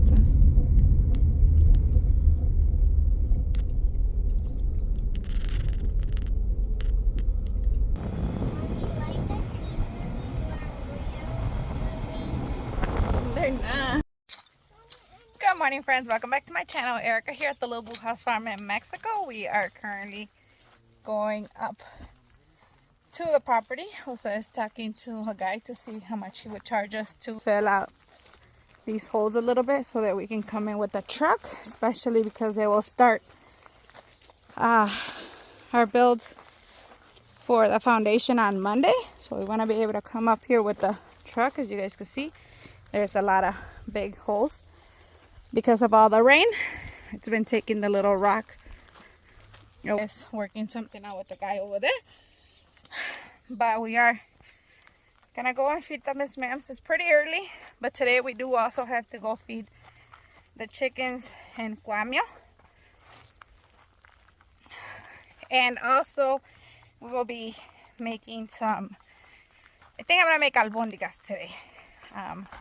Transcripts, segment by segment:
nosotras. They're not. Good morning, friends. Welcome back to my channel. Erica here at the Little Blue House Farm in Mexico. We are currently going up to the property. Jose is talking to a guy to see how much he would charge us to fill out these holes a little bit so that we can come in with the truck, especially because they will start our build for the foundation on Monday. So we want to be able to come up here with the truck. As you guys can see, there's a lot of big holes because of all the rain. It's been taking the little rock. It's working something out with the guy over there. But we are gonna go and feed the Miss Ma'ams. It's pretty early, but today we do also have to go feed the chickens in Campo. And also we will be making some, I think I'm gonna make albóndigas today,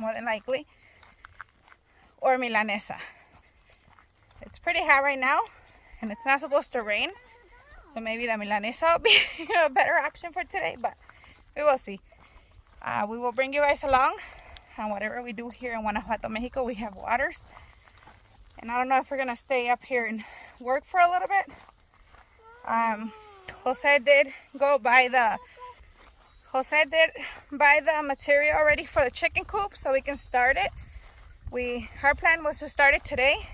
more than likely, or Milanesa. It's pretty hot right now and it's not supposed to rain, so maybe the Milanesa will be a better option for today, but we will see. We will bring you guys along on whatever we do here in Guanajuato, Mexico. We have waters, and I don't know if we're gonna stay up here and work for a little bit. Jose did buy the material already for the chicken coop, so we can start it. Our plan was to start it today,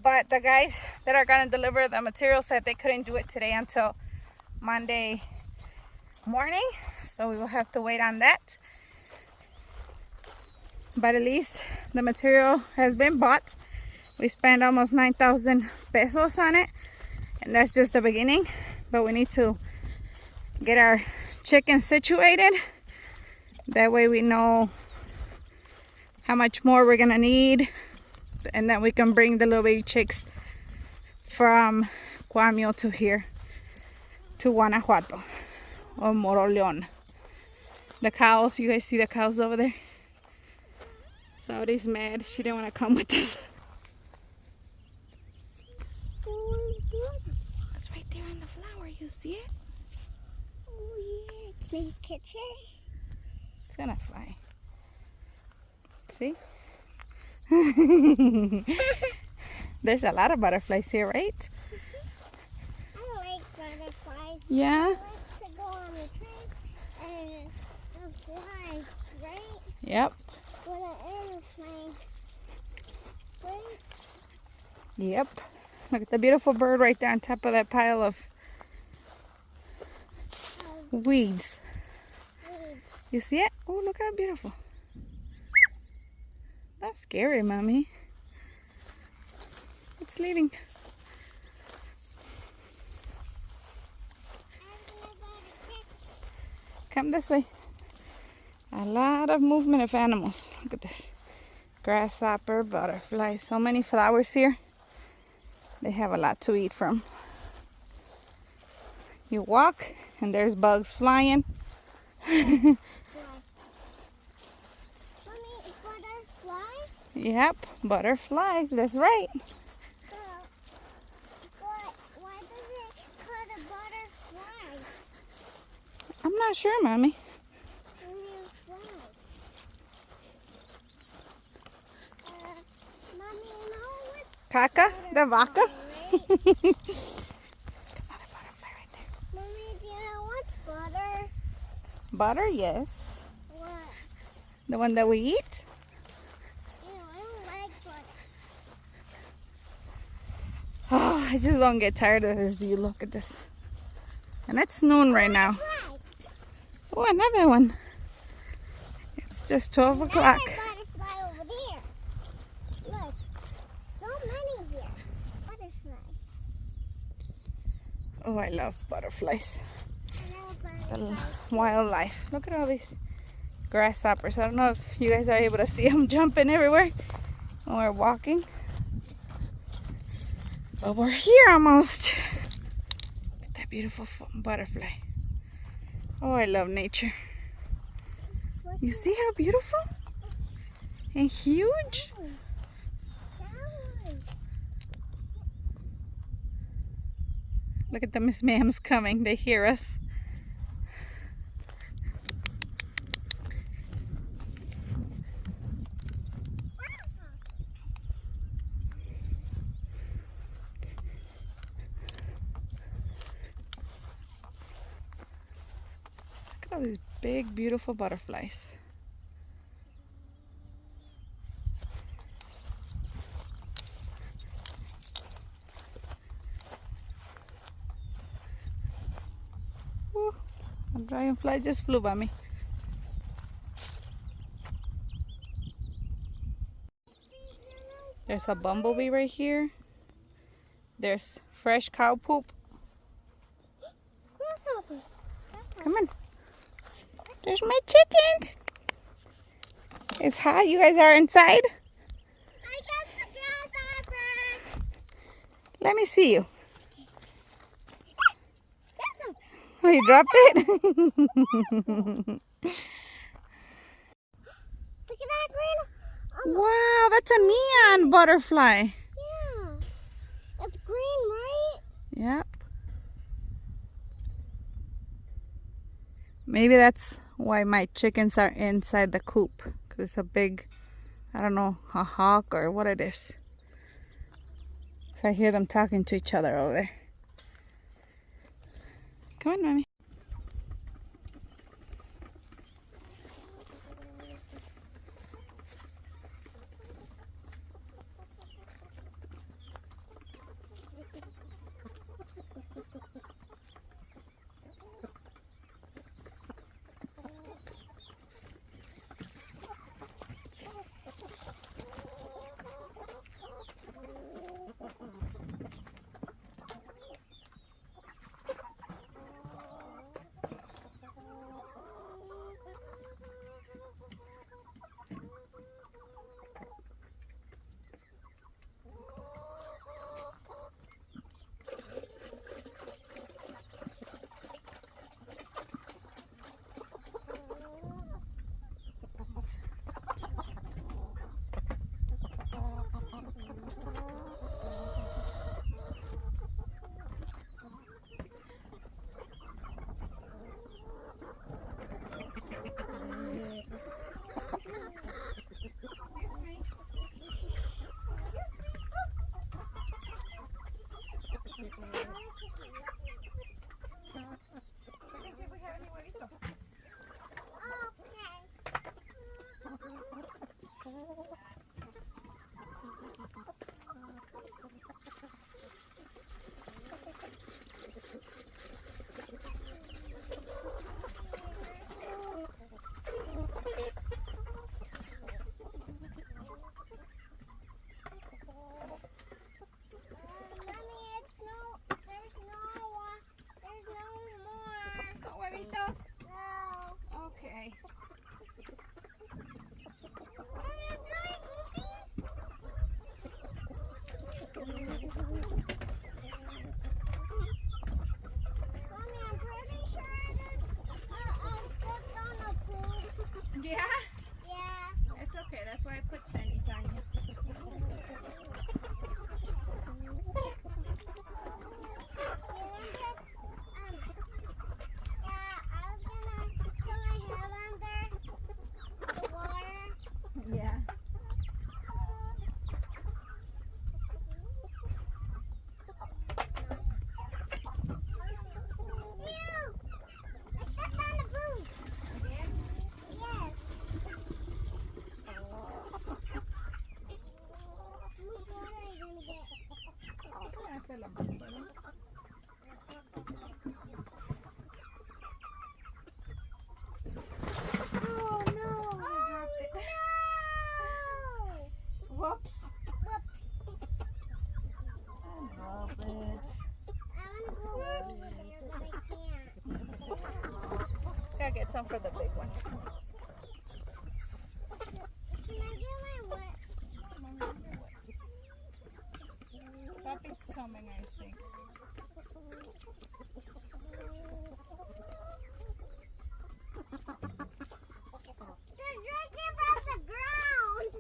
but the guys that are gonna deliver the material said they couldn't do it today until Monday morning, so we will have to wait on that. But at least the material has been bought. We spent almost 9,000 pesos on it, and that's just the beginning. But we need to get our chickens situated. That way we know how much more we're gonna need, and then we can bring the little baby chicks from Campo to here to Guanajuato or Moroleón. The cows, you guys see the cows over there? Saudi's mad. She didn't want to come with us. That's right there on the flower. You see it? Oh yeah, can you catch it? It's gonna fly. See? There's a lot of butterflies here, right? I like butterflies. Yeah? I like to go on the train and fly, right? Yep. With an airplane. Right? Yep. Look at the beautiful bird right there on top of that pile of weeds. You see it? Oh, look how beautiful. That's scary, Mommy. It's leaving. Come this way. A lot of movement of animals. Look at this. Grasshopper, butterflies, so many flowers here. They have a lot to eat from. You walk and there's bugs flying. Mommy, butterfly? Yep, butterflies, that's right. Why does it call a butterfly? I'm not sure, Mommy. Mommy, you know what? Caca, the vaca. Another butterfly right there. Mommy, do you know what's butter? Butter, yes. What? The one that we eat. Ew, I don't like butter. Oh, I just don't get tired of this view. Look at this. And it's noon right now. Butterfly. Oh, another one. It's just 12 o'clock. Another butterfly over there. Look, so many here. Butterfly. Oh, I love butterflies. Another The butterfly. wildlife. Look at all these grasshoppers. I don't know if you guys are able to see them jumping everywhere when we're walking. But we're here almost. Look at that beautiful butterfly. Oh, I love nature. You see how beautiful? And huge. Look at the Miss Ma'ams coming. They hear us. Look at all these big, beautiful butterflies. Ooh, a dragonfly just flew by me. There's a bumblebee right here. There's fresh cow poop. Grasshopper. Come on. There's my chickens. It's hot. You guys are inside? I got the grasshopper. Let me see you. Grasshopper. Oh, you dropped it? Look at that green. Wow, that's a neon butterfly. Yeah. It's green, right? Yep. Maybe that's why my chickens are inside the coop. Because it's a big, I don't know, a hawk or what it is. So I hear them talking to each other over there. Come on, Mommy. Okay. Yeah? Yeah. It's okay. That's why I put tennies on you. Yeah. Oh no! I dropped it. Whoops. I dropped it. Gotta get some for the big one. Puppy's coming, I think. They're drinking from the ground.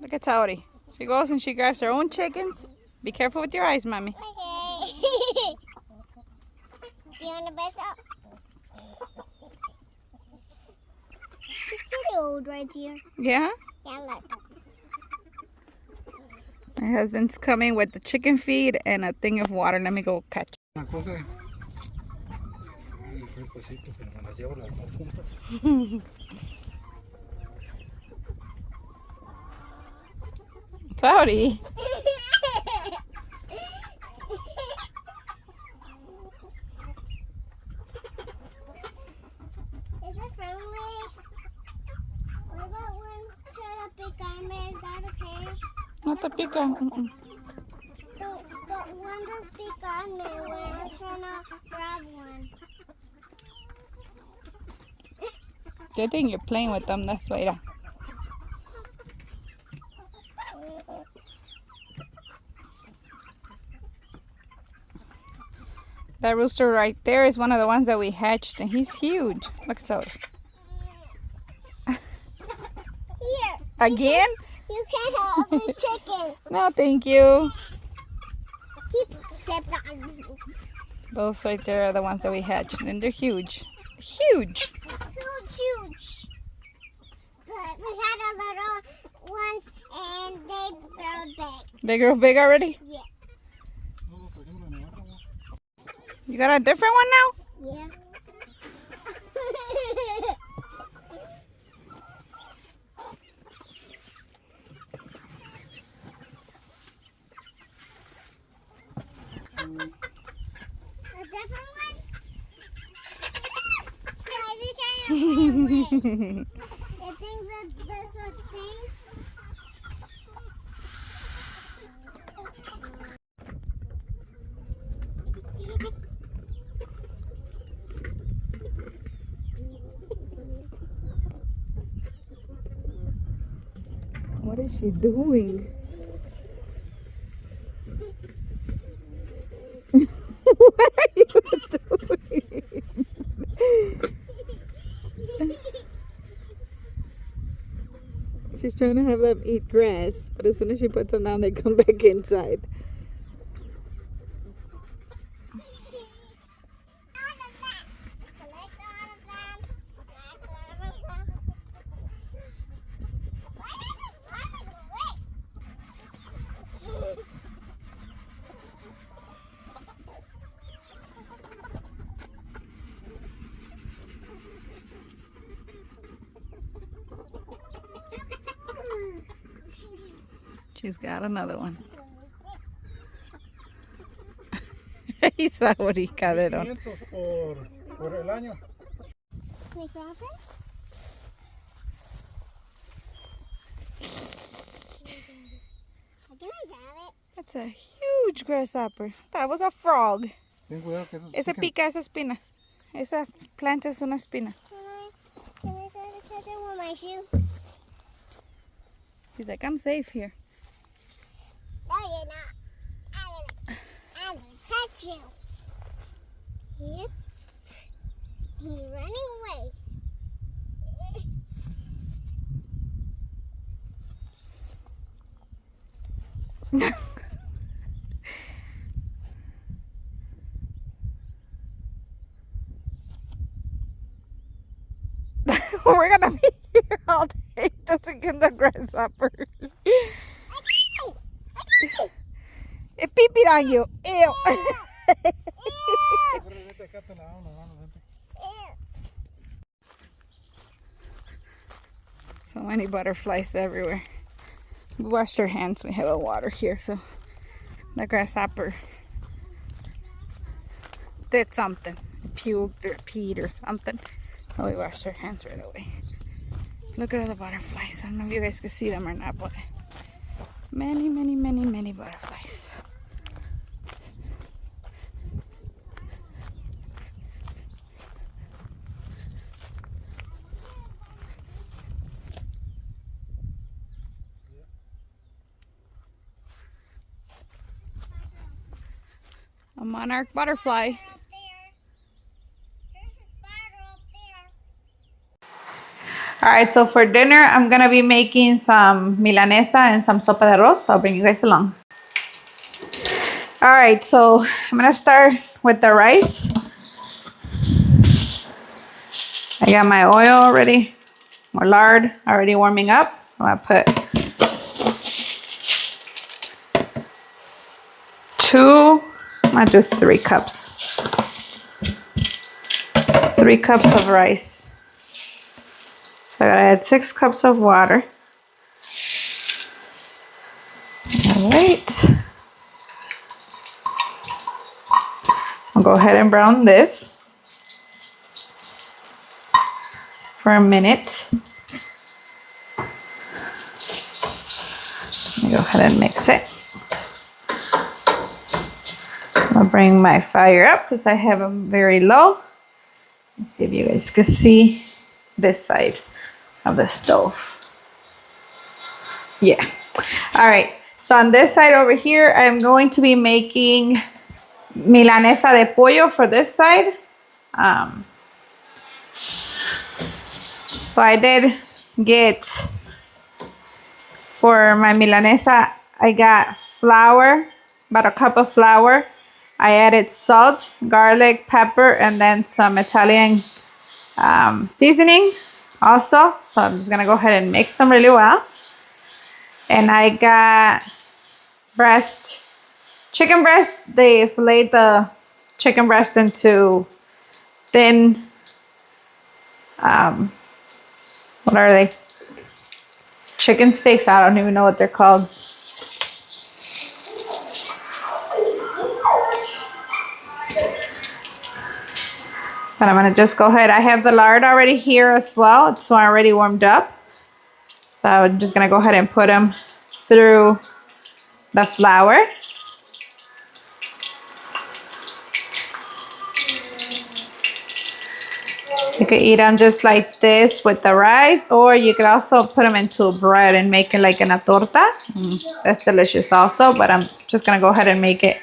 Look at Saori. She goes and she grabs her own chickens. Be careful with your eyes, mommy. Okay. Do you want to bust up? She's pretty old right here. Yeah? Yeah, look. My husband's coming with the chicken feed and a thing of water. Let me go catch. Una cosa, ay, fue el pasito, pero me las llevo las dos juntas. Cloudy. Is it friendly? What about when try to pick on me? Is that okay? No te pica. Mm-mm. So, but one does pick on me when I was trying to grab one. Good thing you're playing with them. That's why. Yeah. That rooster right there is one of the ones that we hatched, and he's huge. Look so. Here. Again? You can't have this chicken. No, thank you. He stepped on me. Those right there are the ones that we hatched, and they're huge. Huge. Huge. But we had a little ones and they grow big. They grow big already? Yeah. You got a different one now? Yeah. A different one? Why is he trying to play away? It thinks that's a thing. What is she doing? What are you doing? She's trying to have them eat grass, but as soon as she puts them down, they come back inside. She's got another one. Y saboríca de don. 500 por el año. Can I grab it? Can I grab it? That's a huge grasshopper. That was a frog. Ten cuidado que esos Esa pican. pica esa espina. Esa planta es una espina. Can I try to catch it with my shoe? She's like, I'm safe here. No, you're not. I'm gonna catch you. Yep. He's running away. We're gonna be here all day doesn't get the grasshopper. It peeped on you. Ew. Vete acá, te la damos las manos, vente. So many butterflies everywhere. We washed our hands. We have a water here, so the grasshopper did something. Puked or peed or something. So we washed our hands right away. Look at all the butterflies. I don't know if you guys can see them or not, but many, many, many, many butterflies. A monarch butterfly. Up there. There's a spider up there. All right, so for dinner, I'm gonna be making some Milanesa and some sopa de arroz. I'll bring you guys along. All right, so I'm gonna start with the rice. I got my oil already, or lard already warming up. So I put I'm gonna do 3 cups. 3 cups of rice. So I gotta add 6 cups of water. All right. I'll go ahead and brown this for a minute. Let me go ahead and mix it. I'll bring my fire up because I have them very low. Let's see if you guys can see this side of the stove. Yeah. All right. So on this side over here, I'm going to be making Milanesa de pollo for this side. So I did get, for my Milanesa, I got flour, about a cup of flour. I added salt, garlic, pepper, and then some Italian seasoning also. So I'm just gonna go ahead and mix them really well. And I got chicken breast. They filleted the chicken breast into thin, what are they? Chicken steaks. I don't even know what they're called. But I'm gonna just go ahead. I have the lard already here as well. It's already warmed up. So I'm just gonna go ahead and put them through the flour. You could eat them just like this with the rice, or you could also put them into bread and make it like in a torta. That's delicious also, but I'm just gonna go ahead and make it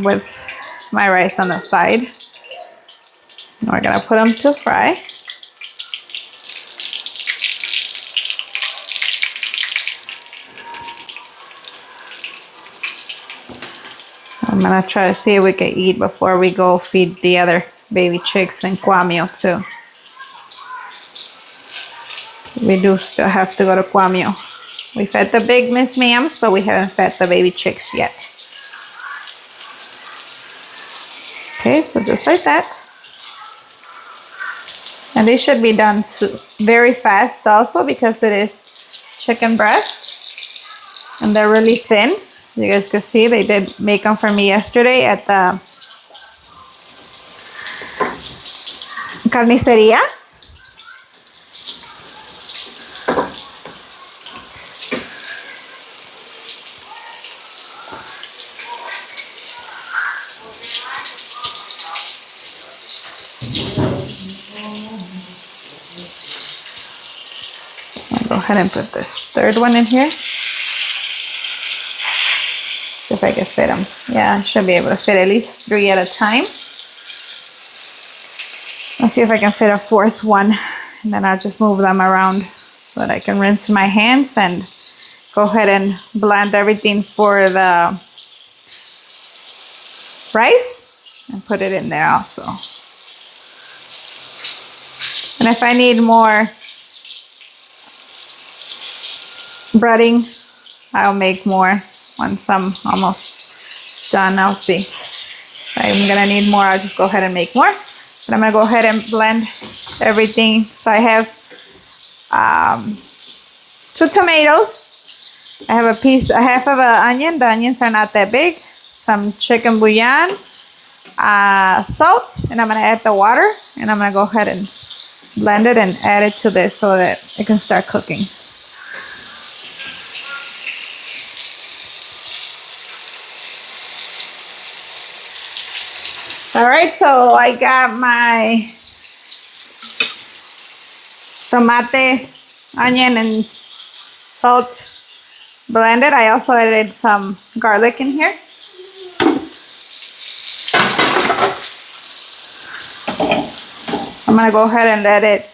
with my rice on the side. And we're gonna put them to fry. I'm gonna try to see if we can eat before we go feed the other baby chicks and Cuamio too. We do still have to go to Cuamio. We fed the big Miss Ma'ams, but we haven't fed the baby chicks yet. Okay, so just like that. And they should be done very fast also because it is chicken breast. And they're really thin. You guys can see they did make them for me yesterday at the carniceria. I'll go ahead and put this third one in here. See if I can fit them. Yeah, I should be able to fit at least 3 at a time. Let's see if I can fit a 4th one, and then I'll just move them around so that I can rinse my hands and go ahead and blend everything for the rice and put it in there also. And if I need more breading, I'll make more once I'm almost done. I'll see. If I'm gonna need more, I'll just go ahead and make more. But I'm gonna go ahead and blend everything. So I have 2 tomatoes. I have a half of an onion. The onions are not that big. Some chicken bouillon, salt, and I'm gonna add the water. And I'm gonna go ahead and blend it and add it to this so that it can start cooking. All right, so I got my tomate, onion, and salt blended. I also added some garlic in here. I'm gonna go ahead and let it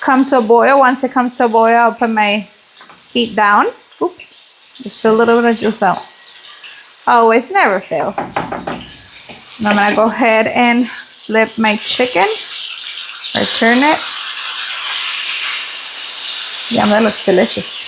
come to a boil. Once it comes to a boil, I'll put my heat down. Oops, just a little bit of juice out. Always, never fails. And I'm gonna go ahead and flip my chicken or turn it. Yum, that looks delicious.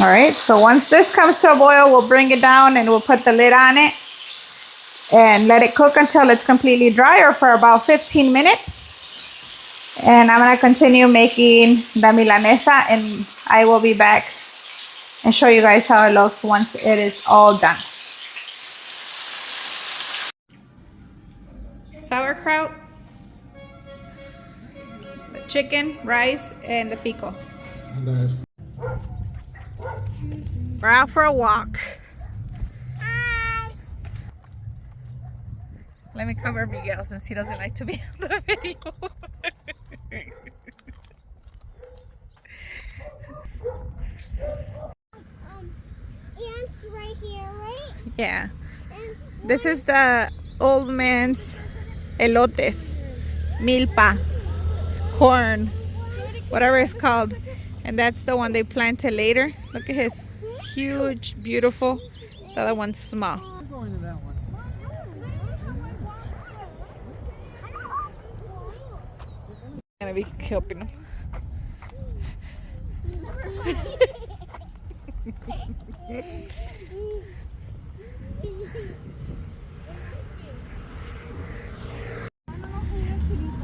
All right, so once this comes to a boil, we'll bring it down and we'll put the lid on it and let it cook until it's completely dry, or for about 15 minutes. And I'm gonna continue making the Milanesa, and I will be back and show you guys how it looks once it is all done. Sauerkraut, the chicken, rice, and the pico. We're out for a walk. Hi. Let me cover Miguel since he doesn't like to be on the video. Ants right here, right? Yeah. And This is the old man's elotes, milpa, corn, whatever it's called. And that's the one they planted later. Look at his huge, beautiful. The other one's small. I'm going to that one. I'm gonna be helping him.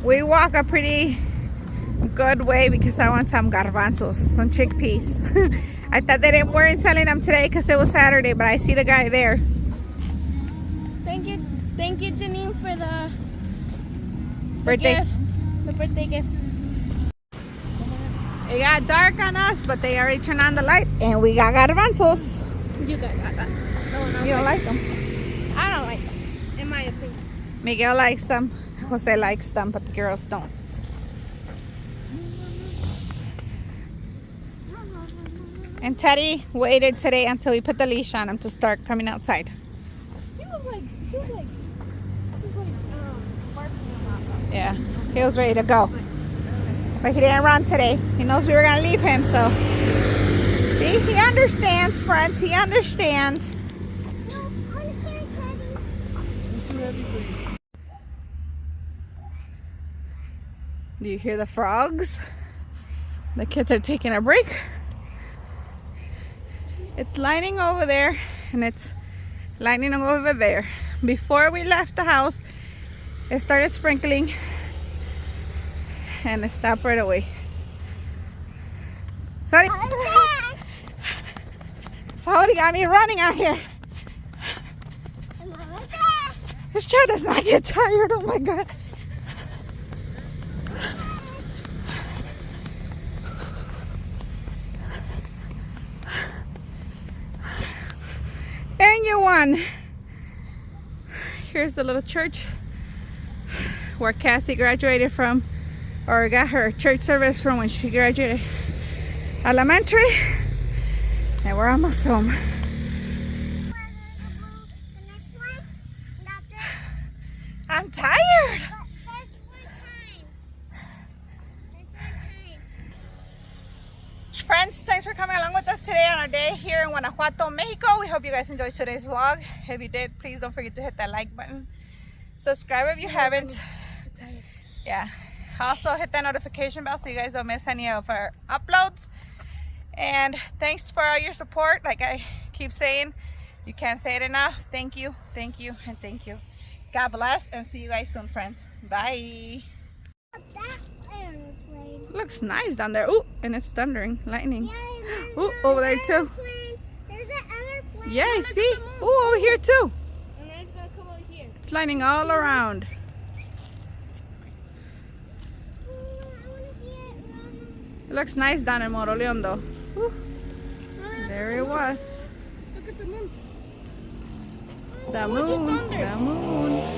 We walk a pretty good way because I want some garbanzos, some chickpeas. I thought they weren't selling them today because it was Saturday, but I see the guy there. Thank you, Janine, for the Birthday. gift. The birthday gift. It got dark on us, but they already turned on the light, and we got garbanzos. You got that. No one else You don't like them? I don't like them, in my opinion. Miguel likes them. Jose likes them, but the girls don't. And Teddy waited today until we put the leash on him to start coming outside. He was barking a lot. Yeah, he was ready to go. But he didn't run today. He knows we were going to leave him, so. See, he understands, friends. He understands. No, I'm here, Teddy. It's too heavy for you. Do you hear the frogs? The kids are taking a break. It's lining over there, and it's lining over there. Before we left the house, it started sprinkling, and it stopped right away. Sorry. Sorry, got me running out here. This child does not get tired. Oh my God. And you won. Here's the little church where Cassie graduated from, or got her church service from when she graduated elementary. And we're almost home. I'm tired. Friends, thanks for coming along with us today on our day here in Guanajuato, Mexico. We hope you guys enjoyed today's vlog. If you did, please don't forget to hit that like button. Subscribe if you haven't. Yeah. Also hit that notification bell so you guys don't miss any of our uploads. And thanks for all your support. Like I keep saying, you can't say it enough. Thank you, and thank you. God bless, and see you guys soon, friends. Bye. Looks nice down there. Ooh, and it's thundering, lightning. Ooh, over there too. There's an airplane. Yeah, I see. Ooh, over here too. And then it's gonna come over here. It's lining all around. It looks nice down in Moroleón though. Ooh, there it was. The moon. The moon.